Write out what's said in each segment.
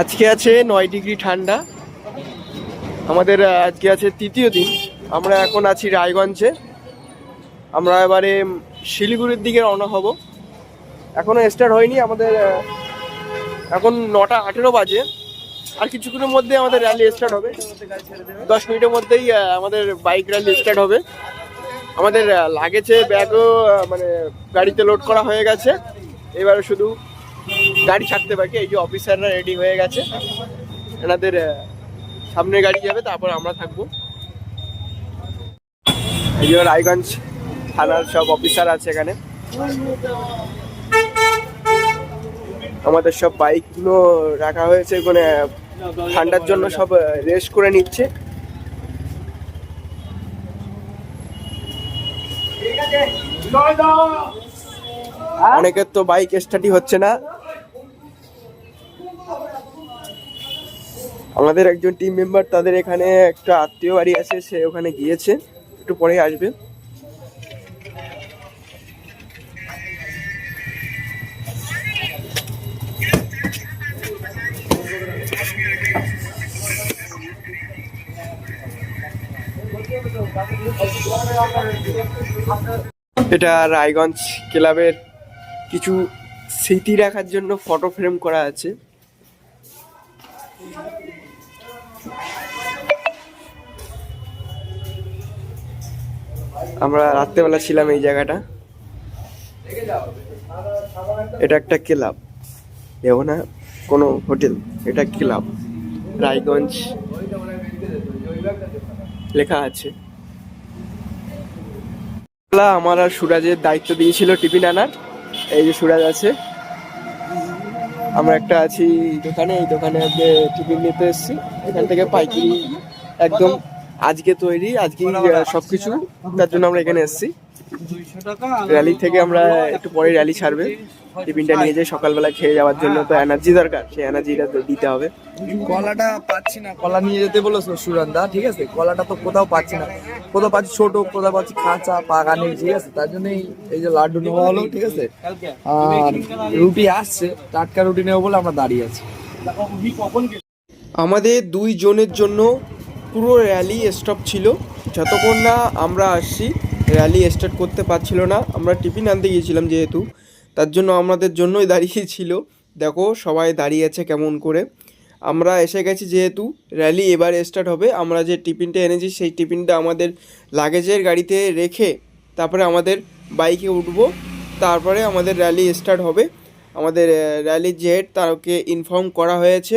আজকে আছে 9 ডিগ্রি ঠান্ডা। আমাদের আজকে আছে তৃতীয় দিন। আমরা এখন আছি রায়গঞ্জে। আমরা এবারে শিলিগুড়ির দিকে রওনা হব। এখনো স্টার্ট হয়নি আমাদের। এখন 9টা 18 বাজে। আর কিছুক্ষণের মধ্যে আমাদের র্যালি স্টার্ট হবে। 10 মিনিটের মধ্যেই আমাদের বাইক র্যালি স্টার্ট হবে। আমাদের লাগেজে ব্যাগও মানে গাড়িতে লোড করা হয়ে গেছে। এবারে শুধু গাড়ি ছাড়তে বাকি। এই যে অফিসাররা রেডি হয়ে গেছে, এনাদের সামনে গাড়ি যাবে, তারপর আমরা থাকবো। এই যে রায়গঞ্জ থানার সব অফিসার আছে এখানে। আমাদের সব বাইকগুলো রাখা হয়েছে ওখানে, ঠান্ডার জন্য সব রেস্ট করে নিচ্ছে। অনেকের তো বাইক স্টার্টই হচ্ছে না। আমাদের একজন টিম মেম্বার, তাদের এখানে একটা আত্মীয় বাড়ি আছে, সে ওখানে গিয়েছে, একটু পরে আসবে। এটা রায়গঞ্জ ক্লাবের কিছু স্মৃতি রাখার জন্য ফটো ফ্রেম করা আছে। আমরা রাত্রেবেলা ছিলাম এই জায়গাটা। এটা একটা ক্লাব, দেখো না কোনো হোটেল, এটা ক্লাব রায়গঞ্জ লেখা আছে। আমার আর সুরাজের দায়িত্ব দিয়েছিল টিফিন আনার। এই যে সুরাজ আছে, আমরা একটা আছি দোকানে। এই দোকানে আজকে টিফিন নিতে এসেছি। এখান থেকে পাইকারি একদম আজকে তৈরি, আজকে সবকিছু, তার জন্য আমরা এখানে এসেছি। র্যালি থেকে আমরা একটু পরে র্যালি ছাড়বে, টিফিনটা নিয়ে যাই সকালবেলা খেয়ে যাওয়ার জন্য। তো এনার্জি দরকার, সেই এনার্জিটা দিতে হবে। কলাটা পাচ্ছি না, কলা নিয়ে যেতে বলো সুরান্দা, ঠিক আছে? কলাটা তো কোথাও পাচ্ছি না, কোথাও পাচ্ছি ছোট, কোথাও পাচ্ছি কাঁচা, পাকা নেই, ঠিক আছে? তার জন্যই এই যে লাড্ডু নেওয়া হলো, ঠিক আছে? আর রুটি আসছে, টাটকা রুটি নেবো বলে আমরা দাঁড়িয়ে আছি। আমাদের 2 জনের জন্য পুরো র্যালি স্টপ ছিল। যতক্ষণ না আমরা আসছি র্যালি স্টার্ট করতে পারছিল না। আমরা টিফিন আনতে গিয়েছিলাম যেহেতু, তার জন্য আমাদের জন্যই দাঁড়িয়েছিল। দেখো সবাই দাঁড়িয়ে আছে কেমন করে। আমরা এসে গেছি যেহেতু, র্যালি এবার স্টার্ট হবে। আমরা যে টিফিনটা এনেছি সেই টিফিনটা আমাদের লাগেজের গাড়িতে রেখে তারপরে আমাদের বাইকে উঠবো, তারপরে আমাদের র্যালি স্টার্ট হবে। আমাদের র্যালির যে হেড, তাকে ইনফর্ম করা হয়েছে।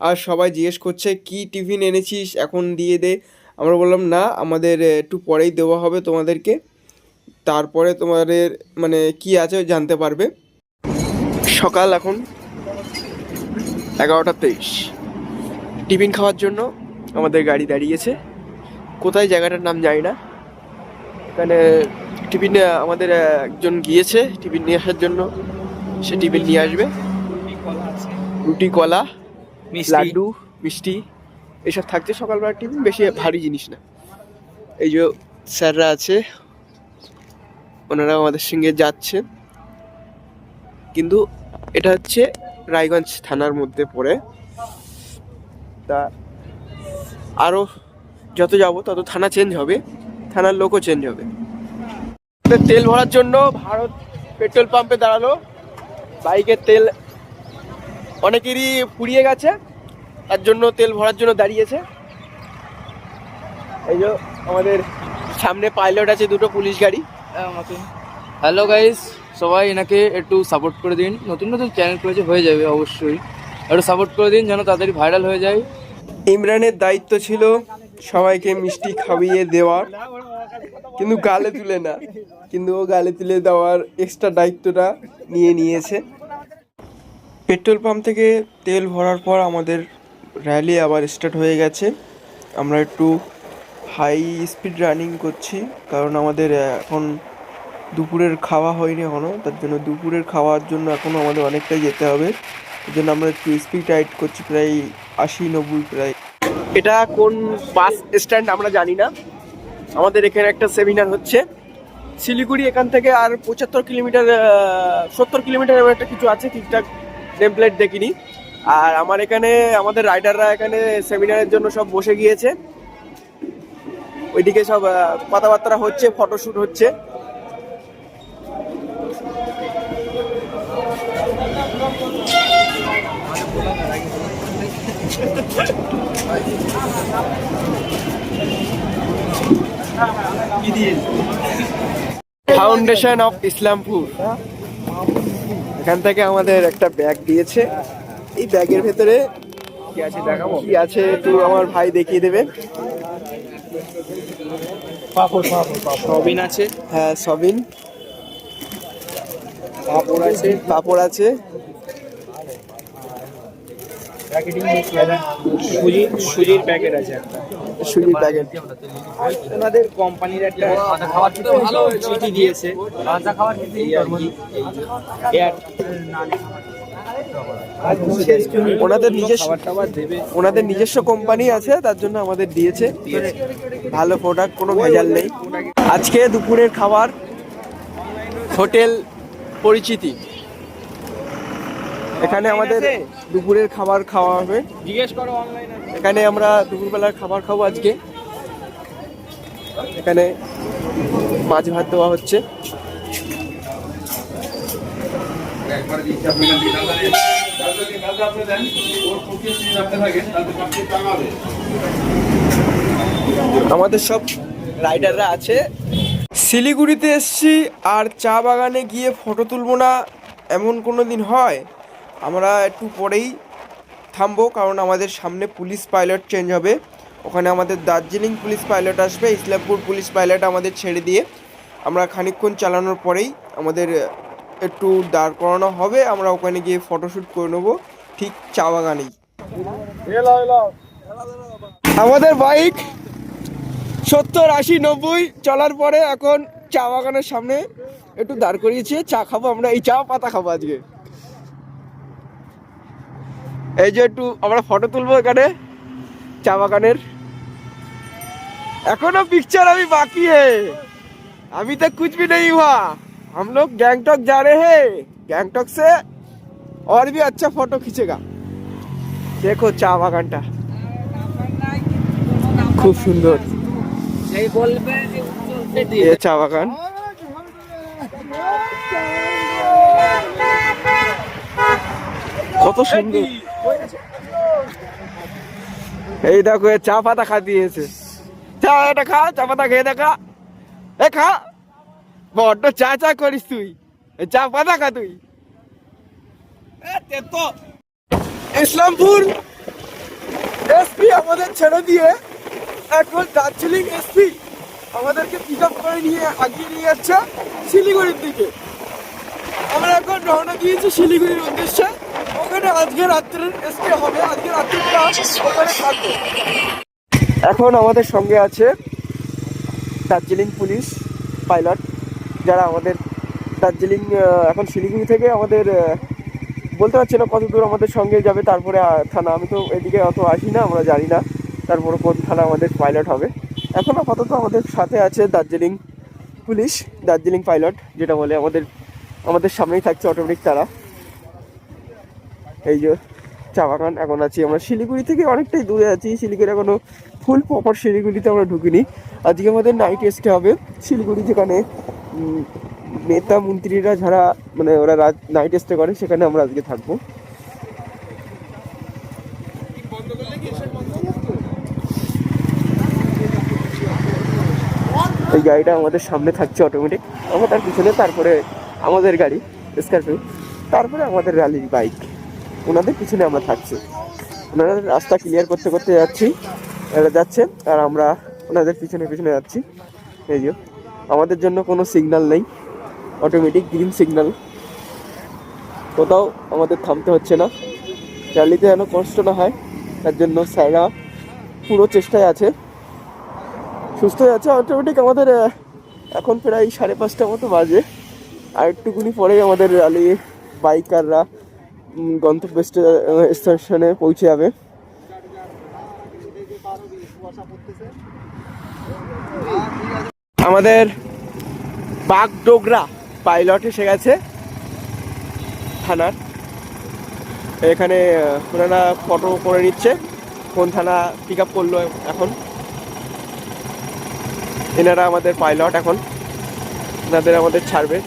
আর সবাই জিজ্ঞেস করছে কি টিফিন এনেছিস, এখন দিয়ে দে। আমরা বললাম না, আমাদের একটু পরেই দেওয়া হবে তোমাদেরকে, তারপরে তোমাদের মানে কি আছে জানতে পারবে। সকাল এখন 11টা 23। টিফিন খাওয়ার জন্য আমাদের গাড়ি দাঁড়িয়েছে। কোথায় জায়গাটার নাম জানি না। এখানে টিফিন আমাদের একজন গিয়েছে টিফিন নিয়ে আসার জন্য, সে টিফিন নিয়ে আসবে। রুটি, কলা, লাড্ডু, মিষ্টি এসব থাকছে সকালবেলা টিফিন, বেশি ভারী জিনিস না। এই যে স্যাররা আছে, ওনারা আমাদের সঙ্গে যাচ্ছে। কিন্তু এটা হচ্ছে রায়গঞ্জ থানার মধ্যে পড়ে। তা আরও যত যাব তত থানা চেঞ্জ হবে, থানার লোকও চেঞ্জ হবে। তেল ভরার জন্য ভারত পেট্রোল পাম্পে দাঁড়ালো। বাইকের তেল অনেকেরই ফুরিয়ে গেছে, তার জন্য তেল ভরার জন্য দাঁড়িয়েছে। এই যে আমাদের সামনে পাইলট আছে, 2টো পুলিশ গাড়ি। হ্যালো গাইস, সবাই এনাকে একটু সাপোর্ট করে দিন। নতুন নতুন চ্যানেল করেছে, হয়ে যাবে অবশ্যই, একটু সাপোর্ট করে দিন যেন তাড়াতাড়ি ভাইরাল হয়ে যায়। ইমরানের দায়িত্ব ছিল সবাইকে মিষ্টি খাইয়ে দেওয়ার, কিন্তু গালে তুলে না, কিন্তু ও গালে তুলে দেওয়ার এক্সট্রা দায়িত্বটা নিয়ে নিয়েছে। পেট্রোল পাম্প থেকে তেল ভরার পর আমাদের র্যালি আবার স্টার্ট হয়ে গেছে। আমরা একটু হাই স্পিড রানিং করছি, কারণ আমাদের এখন দুপুরের খাওয়া হয়নি এখনও, তার জন্য দুপুরের খাওয়ার জন্য এখনও আমাদের অনেকটাই যেতে হবে। এই জন্য আমরা একটু স্পিড রাইড করছি, প্রায় 80-90 প্রায়। এটা কোন বাস স্ট্যান্ড আমরা জানি না। আমাদের এখানে একটা সেমিনার হচ্ছে। শিলিগুড়ি এখান থেকে আর 75 কিলোমিটার 70 কিলোমিটার একটা কিছু আছে, ঠিকঠাক নেম প্লেট দেখিনি। আর আমার এখানে আমাদের রাইডাররা এখানে সেমিনারের জন্য সব বসে গিয়েছে, ওইদিকে সব কথাবার্তা হচ্ছে, ফটোশুট হচ্ছে। ফাউন্ডেশন অফ ইসলামপুর, এখান থেকে আমাদের একটা ব্যাগ দিয়েছে। এই ব্যাগের ভেতরে কি আছে দেখাবো? কি আছে একটু আমার ভাই দেখিয়ে দেবে। সবিন আছে, হ্যাঁ সবিন, পাপড় আছে, পাপড় আছে, সুজির প্যাকেট আছে একটা, সুজির প্যাকেট। ওনাদের কোম্পানির একটা খাবার খেতে ভালো চিঠি দিয়েছে, খাবার খেতে ওনাদের নিজস্ব কোম্পানি আছে, তার জন্য আমাদের দিয়েছে ভালো প্রোডাক্ট, কোনো ভেজাল নেই। আজকে দুপুরের খাবার হোটেল পরিচিতি, এখানে আমাদের দুপুরের খাবার খাওয়া হবে। জিজ্ঞেস করো অনলাইনে। এখানে আমরা দুপুরবেলার খাবার খাবো আজকে। এখানে মাছ ভাত দেওয়া হচ্ছে। আমাদের সব রাইডাররা আছে। শিলিগুড়িতে এসছি আর চা বাগানে গিয়ে ফটো তুলবো না এমন কোনো দিন হয়? আমরা একটু পরেই থামবো, কারণ আমাদের সামনে পুলিশ পাইলট চেঞ্জ হবে। ওখানে আমাদের দার্জিলিং পুলিশ পাইলট আসবে, ইসলামপুর পুলিশ পাইলট আমাদের ছেড়ে দিয়ে আমরা খানিকক্ষণ চালানোর পরেই আমাদের একটু দাঁড় করানো হবে। আমরা ওখানে গিয়ে ফটোশ্যুট করে নেবো ঠিক চা বাগানেই। আমাদের বাইক 70, 80, 90 চলার পরে এখন চা বাগানের সামনে একটু দাঁড় করিয়েছে, চা খাবো আমরা, এই চা পাতা খাবো আজকে। এই যে একটু আমরা ফটো তুলবো এখানে চা বাগানের। एखोनो पिक्चर अभी बाकी है, अभी तक कुछ भी नहीं हुआ। हम लोग गैंगटॉक जा रहे हैं, गैंगटॉक से और भी अच्छा फोटो खींचेगा। देखो चा बागानটা खूब सुंदर, ये चा बागान। কত সুন্দর, এই দেখো চা পাতা খা দিয়েছে। চা এটা খা, চা পাতা খেয়ে দেখা, এ খা, বড্ড চা চা করিস তুই, চা পাতা খা তুই। ইসলামপুর এসপি আমাদের ছেড়ে দিয়ে এখন দার্জিলিং এসপি আমাদেরকে পিক আপ করে নিয়ে আগিয়ে নিয়ে যাচ্ছে শিলিগুড়ির দিকে। আমরা এখন রওনা দিয়েছি শিলিগুড়ির উদ্দেশ্যে। ওখানে আজকে রাত্রের স্টে হবে, আজকে রাত্রিটা ওখানে থাকবো। এখন আমাদের সঙ্গে আছে দার্জিলিং পুলিশ পাইলট, যারা আমাদের দার্জিলিং এখন শিলিগুড়ি থেকে আমাদের বলতে পারছি না কত দূর আমাদের সঙ্গে যাবে, তারপরে থানা। আমি তো এদিকে অত আসি না, আমরা জানি না তারপরে কোন থানা আমাদের পাইলট হবে। এখন আপাতত আমাদের সাথে আছে দার্জিলিং পুলিশ, দার্জিলিং পাইলট যেটা বলে, আমাদের সামনেই থাকছে অটোমেটিক তারা। এই যে চা বাগান, এখন আছি আমরা শিলিগুড়ি থেকে অনেকটাই দূরে আছি। শিলিগুড়ি এখনো ফুল প্রপার শিলিগুড়িতে আমরা ঢুকিনি। আজকে আমাদের নাইট স্টে হবে শিলিগুড়ি, যেখানে নেতা মন্ত্রীরা যারা মানে ওরা নাইট স্টে করে, সেখানে আমরা আজকে থাকবো। এই গাড়িটা আমাদের সামনে থাকছে অটোমেটিক, আমাদের পিছনে, তারপরে আমাদের গাড়ি স্করপিও, তারপরে আমাদের র্যালির বাইক, ওনাদের পিছনে আমরা থাকছি। ওনারা রাস্তা ক্লিয়ার করতে করতে যাচ্ছি, এরা যাচ্ছে আর আমরা ওনাদের পিছনে পিছনে যাচ্ছি। এই যে আমাদের জন্য কোনো সিগন্যাল নেই, অটোমেটিক গ্রিন সিগন্যাল, কোথাও আমাদের থামতে হচ্ছে না। র্যালিতে যেন কষ্ট না হয় তার জন্য স্যাররা পুরো চেষ্টায় আছে, সুস্থ হয়ে আছে। অটোমেটিক আমাদের এখন প্রায় 5:30 মতো বাজে, আর একটুকুনি পরেই আমাদের র্যালি বাইকাররা গন্তব্য স্টেশনে পৌঁছে যাবে। আমাদের বাগডোগরা পাইলট এসে গেছে থানার, এখানে ওনারা ফটো করে নিচ্ছে, কোন থানা পিক আপ করলো এখন। এনারা আমাদের পাইলট, এখন এনাদের আমাদের ছাড়বে।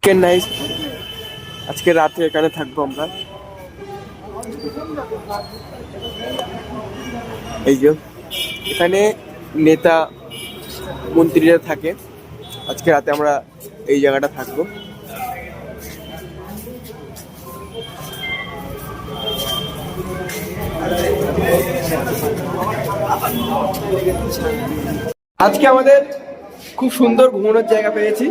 চেন্নাই আজকে রাতে এখানে থাকবো আমরা। এই যে এখানে নেতা মন্ত্রীরা থাকে, আজকে রাতে আমরা এই জায়গাটা থাকবো। আজকে আমাদের খুব সুন্দর ঘুমানোর জায়গা পেয়েছি,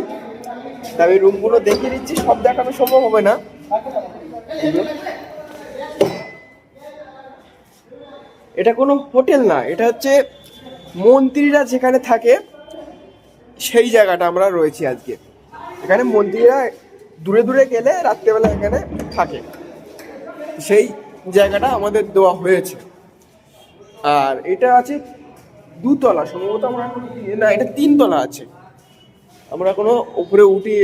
তবে রুমগুলো দেখিয়ে দিচ্ছি, সব দেখানো সম্ভব হবে না। এটা কোনো হোটেল না, এটা হচ্ছে মন্ত্রীরা যেখানে থাকে সেই জায়গাটা আমরা রয়েছি আজকে। এখানে মন্ত্রীরা দূরে দূরে গেলে রাত্রেবেলা এখানে থাকে, সেই জায়গাটা আমাদের দেওয়া হয়েছে। আর এটা আছে 2 তলা সম্ভবত, আমরা না এটা 3 তলা আছে। আমরা কোনো উপরে উঠি,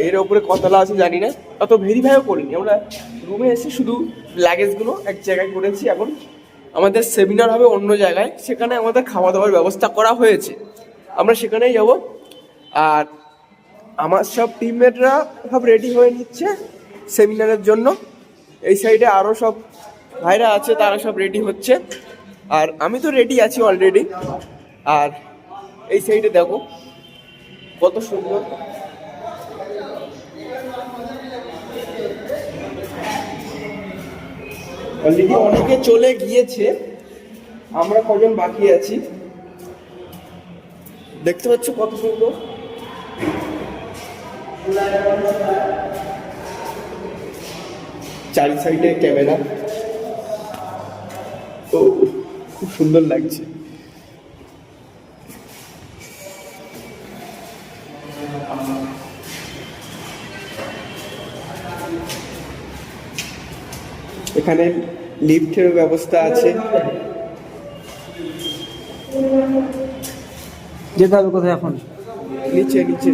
এর উপরে কতলা আছে জানি না, অত ভেরিফাইও করিনি। আমরা রুমে এসে শুধু লাগেজগুলো এক জায়গায় করেছি। এখন আমাদের সেমিনার হবে অন্য জায়গায়, সেখানে আমাদের খাওয়া দাওয়ার ব্যবস্থা করা হয়েছে, আমরা সেখানেই যাব। আর আমার সব টিমমেটরা সব রেডি হয়ে নিচ্ছে সেমিনারের জন্য। এই সাইডে আরও সব ভাইরা আছে, তারা সব রেডি হচ্ছে, আর আমি তো রেডি আছি অলরেডি। আর এই সাইডে দেখো কত সুন্দর, অলরেডি অনেকে চলে গিয়েছে, আমরা কজন বাকি আছি। দেখতে পাচ্ছ কত সুন্দর, চারি সাইডে ক্যামেরা, ও খুব সুন্দর লাগছে। এখানে লিফটের ব্যবস্থা আছে। যেতে হবে কোথায় এখন? নিচে নিচে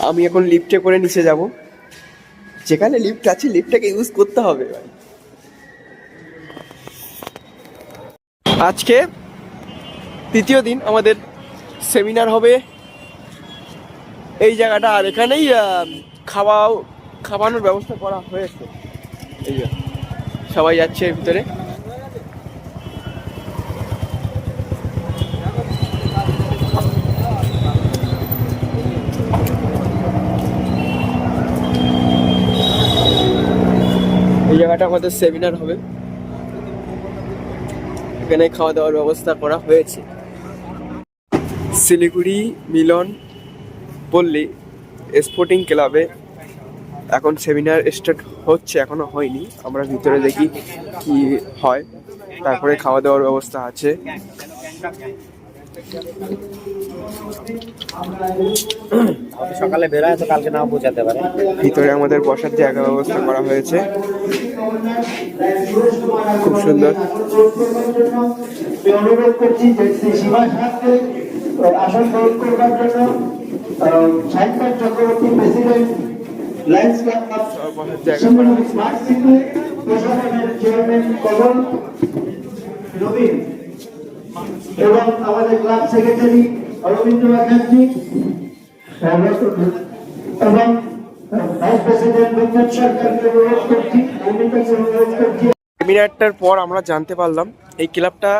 আমি এখন লিফটে করে নিচে যাব। যেখানে লিফট আছে লিফটটাকে ইউজ করতে হবে। আজকে 3য় দিন আমাদের সেমিনার হবে এই জায়গাটা, আর এখানেই খাওয়ানোর ব্যবস্থা করা হয়েছে। এই যে সবাই যাচ্ছে এর ভিতরে। এই জায়গাটা আমাদের সেমিনার হবে, এখানে খাওয়া দাওয়ার ব্যবস্থা করা হয়েছে। শিলিগুড়ি মিলন পল্লী স্পোর্টিং ক্লাবে এখন সেমিনার স্টার্ট হচ্ছে, এখনো হয়নি। আমরা ভিতরে দেখি কি হয়, তারপরে খাওয়া দাওয়ার ব্যবস্থা আছে। সকালে বেরোয় তো কালকে নাও পৌঁছাতে পারে। ভিতরে আমাদের বসার জায়গা ব্যবস্থা করা হয়েছে, খুব সুন্দর। অনুরোধ করছি যে শ্রী শিবাসানকে আসন গ্রহণ করবার জন্য সাহিত্য চক্রবর্তী প্রেসিডেন্ট লায়ন্স ক্লাব বসার জায়গা স্মার্ট সিটি প্রশাসনের চেয়ারম্যান কমল নবীন এবং আমাদের ক্লাব সেক্রেটারি অরবিন্দ ব্যানার্জি এবং ভাইস প্রেসিডেন্ট বিনোদ সরকারকে অনুরোধ করছি, অনুরোধ করছি। সেমিনারটার পর আমরা জানতে পারলাম এই ক্লাবটা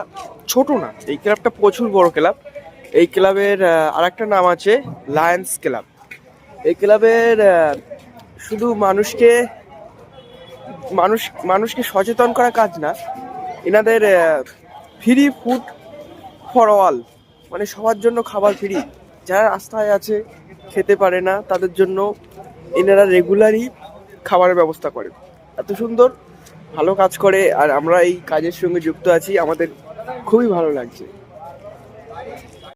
ছোট না, এই ক্লাবটা প্রচুর বড় ক্লাব। এই ক্লাবের আরেকটা নাম আছে লায়ন্স ক্লাব। এই ক্লাবের শুধু মানুষকে সচেতন করা কাজ না, এনাদের ফ্রি ফুড ফর অল, মানে সবার জন্য খাবার ফ্রি। যারা রাস্তায় আছে খেতে পারে না তাদের জন্য এনারা রেগুলারই খাবারের ব্যবস্থা করে। এত সুন্দর ভালো কাজ করে, আর আমরা এই কাজের সঙ্গে যুক্ত আছি, আমাদের খুবই ভালো লাগছে।